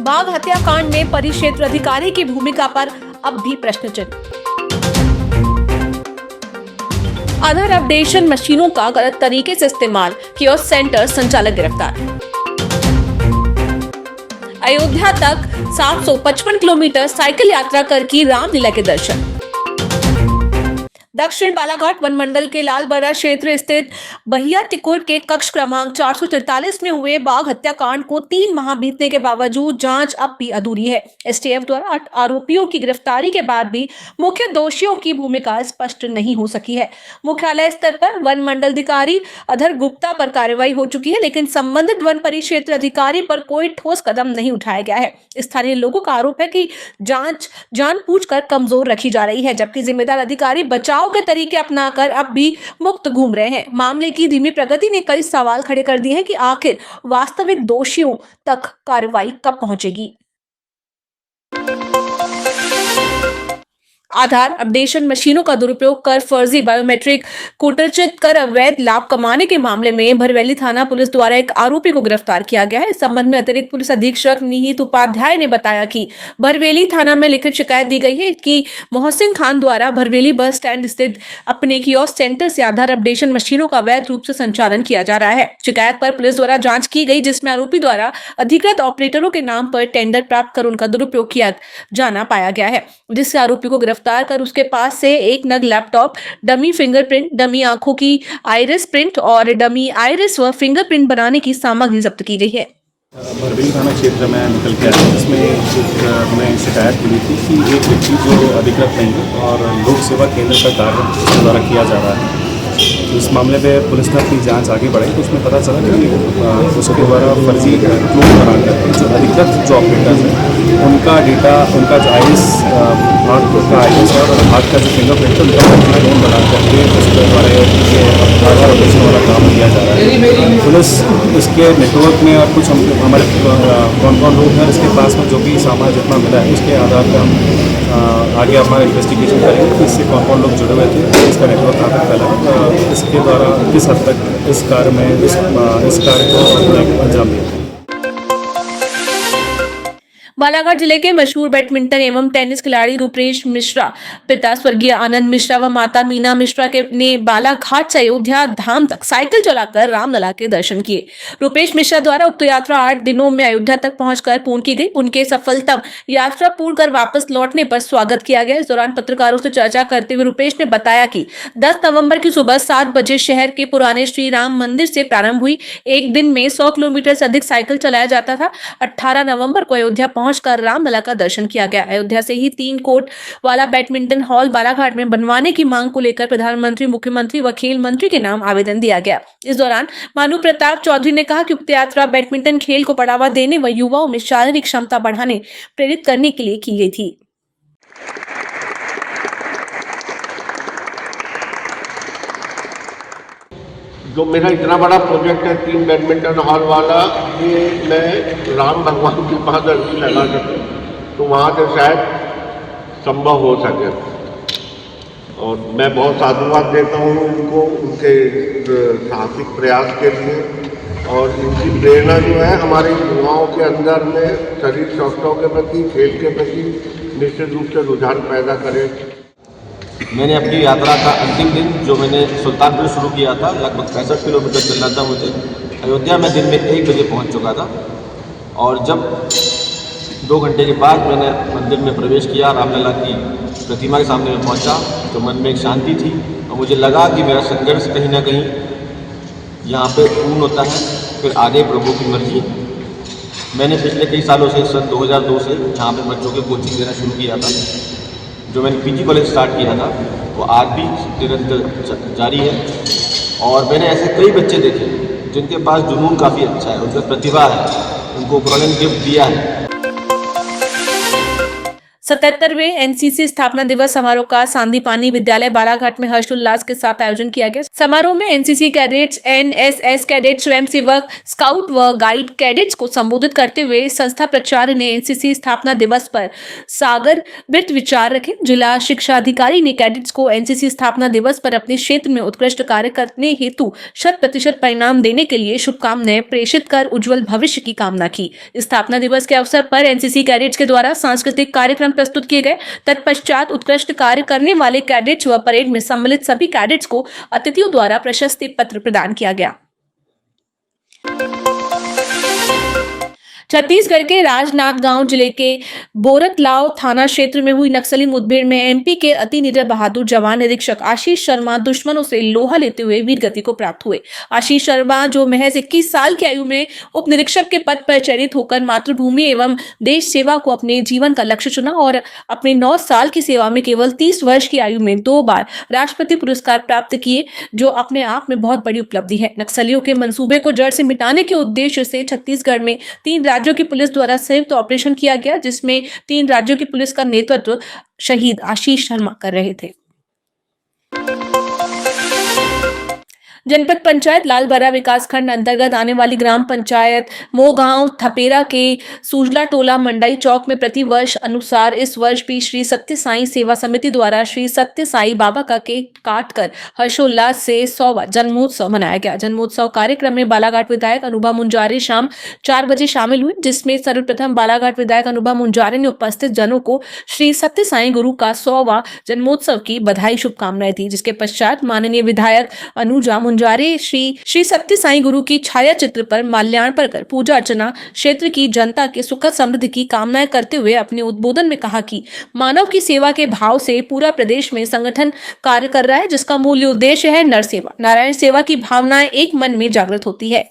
बाघ हत्याकांड में परिक्षेत्र अधिकारी की भूमिका पर अब भी प्रश्न चिन्ह। आधार अपडेशन मशीनों का गलत तरीके से इस्तेमाल, कियोस्क सेंटर संचालक गिरफ्तार। अयोध्या तक 755 किलोमीटर साइकिल यात्रा कर की रामलीला के दर्शन। दक्षिण बालाघाट वन मंडल के लालबरा क्षेत्र स्थित बहिया टिकोर के कक्ष क्रमांक 443 में हुए बाघ हत्याकांड को 3 माह बीतने के बावजूद जांच अब भी अधूरी है। एसटीएफ द्वारा 8 आरोपियों की गिरफ्तारी के बाद भी मुख्य दोषियों की भूमिका स्पष्ट नहीं हो सकी है। मुख्यालय स्तर पर वन मंडलाधिकारी अधर गुप्ता पर कार्रवाई हो चुकी है, लेकिन संबंधित वन परिक्षेत्र अधिकारी पर कोई ठोस कदम नहीं उठाया गया है। स्थानीय लोगों का आरोप है कि जांच जानबूझकर कमजोर रखी जा रही है, जबकि जिम्मेदार अधिकारी बचाव के तरीके अपनाकर अब भी मुक्त घूम रहे हैं। मामले की धीमी प्रगति ने कई सवाल खड़े कर दिए हैं कि आखिर वास्तविक दोषियों तक कार्रवाई कब पहुंचेगी। आधार अपडेशन मशीनों का दुरुपयोग कर फर्जी बायोमेट्रिक कूटरचित कर अवैध लाभ कमाने के मामले में भरवेली थाना पुलिस द्वारा एक आरोपी को गिरफ्तार किया गया है। इस संबंध में अतिरिक्त पुलिस अधीक्षक निहित उपाध्याय ने बताया कि भरवेली थाना में लिखित शिकायत दी गई है कि मोहसिन खान द्वारा भरवेली बस स्टैंड स्थित अपने कियोस्क सेंटर से आधार अपडेशन मशीनों का अवैध रूप से संचालन किया जा रहा है। शिकायत पर पुलिस द्वारा जाँच की गई, जिसमें आरोपी द्वारा अधिकृत ऑपरेटरों के नाम पर टेंडर प्राप्त कर उनका दुरुपयोग किया जाना पाया गया है, जिससे आरोपी को गिरफ्तार कर उसके पास से एक नग लैपटॉप, डमी फिंगरप्रिंट, डमी आंखों की आइरिस प्रिंट और डमी आइरिस व फिंगरप्रिंट बनाने की सामग्री जब्त की गई है। भरवेली थाना क्षेत्र में निकल के आया, जिसमें हमें शिकायत मिली थी कि एक व्यक्ति जो अधिकृत नहीं है और लोक सेवा केंद्र का कार्य द्वारा किया जा रहा है। तो इस मामले में पुलिस ने अपनी जांच आगे बढ़ाई तो उसमें पता चला कि उसके द्वारा फर्जी क्लोन बनाकर जो अधिकृत जो ऑपरेटर्स हैं उनका डेटा, उनका जो आइरिस हाथ का आइरिस और हाथ का जो फिंगरप्रिंट है उनका क्लोन बना करके उसके द्वारा ये आधार अपडेशन वाला काम किया जा रहा है। पुलिस इसके नेटवर्क में और कुछ हमारे कौन कौन लोग हैं इसके पास में जो भी सामान जितना मिला है उसके आधार पर हम आगे हमारा इन्वेस्टिगेशन करेंगे कि इससे कौन कौन लोग जुड़े हुए थे, इसका नेटवर्क कहाँ तक फैला है, इसके द्वारा किस हद तक इस कार्य में इस कार्य को अंजाम दिया। बालाघाट जिले के मशहूर बैडमिंटन एवं टेनिस खिलाड़ी रूपेश मिश्रा पिता स्वर्गीय आनंद मिश्रा व माता मीना मिश्रा ने बालाघाट से अयोध्या धाम तक साइकिल चलाकर रामलला के दर्शन किए। रूपेश मिश्रा द्वारा उक्त यात्रा 8 दिनों में अयोध्या तक पहुंचकर पूर्ण की गई। उनके सफलतम यात्रा पूर्ण कर वापस लौटने पर स्वागत किया गया। इस दौरान पत्रकारों से चर्चा करते हुए रूपेश ने बताया कि 10 नवंबर की सुबह 7 बजे शहर के पुराने श्री राम मंदिर से प्रारंभ हुई। एक दिन में 100 किलोमीटर से अधिक साइकिल चलाया जाता था। 18 नवंबर को अयोध्या पहुंचकर रामलला का दर्शन किया गया। अयोध्या से ही 3 कोर्ट वाला बैडमिंटन हॉल बालाघाट में बनवाने की मांग को लेकर प्रधानमंत्री, मुख्यमंत्री व खेल मंत्री के नाम आवेदन दिया गया। इस दौरान मानू प्रताप चौधरी ने कहा कि उक्त यात्रा बैडमिंटन खेल को बढ़ावा देने व युवाओं में शारीरिक क्षमता बढ़ाने, प्रेरित करने के लिए की गई थी। जो मेरा इतना बड़ा प्रोजेक्ट है 3 बैडमिंटन हॉल वाला, ये मैं राम भगवान के पास अर्जी लगा सकूँ तो वहाँ से शायद संभव हो सके। और मैं बहुत साधुवाद देता हूँ उनको, उनके साहसिक प्रयास के लिए। और इनकी प्रेरणा जो है हमारे युवाओं के अंदर में शरीर शौकों के प्रति, खेल के प्रति निश्चित रूप से रुझान पैदा करे। मैंने अपनी यात्रा का अंतिम दिन जो मैंने सुल्तानपुर शुरू किया था, लगभग 65 किलोमीटर चलना था मुझे। अयोध्या में दिन में 1 बजे पहुंच चुका था और जब 2 घंटे के बाद मैंने मंदिर में प्रवेश किया, रामलला की प्रतिमा के सामने में पहुंचा तो मन में एक शांति थी और मुझे लगा कि मेरा संघर्ष कहीं ना कहीं यहाँ पे पूर्ण होता है। फिर आगे प्रभु की मर्जी। मैंने पिछले कई सालों से सन 2002 से यहाँ पे बच्चों के कोचिंग देना शुरू किया था। जो मैंने पीजी कॉलेज स्टार्ट किया था वो आज भी निरंतर जारी है। और मैंने ऐसे कई बच्चे देखे जिनके पास जुनून काफ़ी अच्छा है, उनका प्रतिभा है, उनको ऊपर वाले ने गिफ्ट दिया है। 77वें एनसीसी स्थापना दिवस समारोह का सांदीपानी विद्यालय बालाघाट में हर्षोल्लास के साथ आयोजन किया गया। समारोह में एनसीसी कैडेट्स, एनएसएस कैडेट, स्वयंसेवक, स्काउट व गाइड कैडेट्स को संबोधित करते हुए संस्था प्राचार्य ने एनसीसी स्थापना दिवस पर सागर वृत्त विचार रखे। जिला शिक्षा अधिकारी ने कैडेट्स को एनसीसी स्थापना दिवस पर अपने क्षेत्र में उत्कृष्ट कार्य करने हेतु 100% परिणाम देने के लिए शुभकामनाएं प्रेषित कर उज्जवल भविष्य की कामना की। स्थापना दिवस के अवसर पर एनसीसी कैडेट्स के द्वारा सांस्कृतिक कार्यक्रम प्रस्तुत किए गए। तत्पश्चात उत्कृष्ट कार्य करने वाले कैडेट्स व परेड में सम्मिलित सभी कैडेट्स को अतिथियों द्वारा प्रशस्ति पत्र प्रदान किया गया। छत्तीसगढ़ के राजनांदगांव जिले के बोरतलाव थाना क्षेत्र में हुई नक्सली मुठभेड़ में एमपी के अति निडर बहादुर जवान निरीक्षक आशीष शर्मा दुश्मनों से लोहा लेते हुए वीरगति को प्राप्त हुए। आशीष शर्मा, जो महज 21 साल की आयु में उप निरीक्षक के पद पर चयनित होकर मातृभूमि एवं देश सेवा को अपने जीवन का लक्ष्य चुना और अपने 9 साल की सेवा में केवल 30 वर्ष की आयु में 2 बार राष्ट्रपति पुरस्कार प्राप्त किए, जो अपने आप में बहुत बड़ी उपलब्धि है। नक्सलियों के मंसूबे को जड़ से मिटाने के उद्देश्य से छत्तीसगढ़ में 3 राज्यों की पुलिस द्वारा संयुक्त ऑपरेशन किया गया, जिसमें 3 राज्यों की पुलिस का नेतृत्व शहीद आशीष शर्मा कर रहे थे। जनपद पंचायत लालबरा विकासखंड अंतर्गत आने वाली ग्राम पंचायत मोगांव थपेरा के सूजला टोला मंडई चौक में प्रतिवर्ष अनुसार इस वर्ष भी श्री सत्य साई सेवा समिति द्वारा श्री सत्य साई बाबा का केक काटकर हर्षोल्लास से 100वां जन्मोत्सव मनाया गया। जन्मोत्सव कार्यक्रम में बालाघाट विधायक अनुभा मुंजारे शाम 4 बजे शामिल हुए, जिसमें सर्वप्रथम बालाघाट विधायक अनुभा मुंजारे ने उपस्थित जनों को श्री सत्य साई गुरु का 100वां जन्मोत्सव की बधाई शुभकामनाएं दी। जिसके पश्चात माननीय विधायक अनुजा मुंजारे श्री सत्य साई गुरु की छाया चित्र पर माल्यार्पण कर पूजा अर्चना, क्षेत्र की जनता के सुख समृद्धि की कामनाएं करते हुए अपने उद्बोधन में कहा कि मानव की सेवा के भाव से पूरा प्रदेश में संगठन कार्य कर रहा है, जिसका मूल उद्देश्य है नर सेवा। नारायण सेवा की भावनाएं एक मन में जागृत होती है।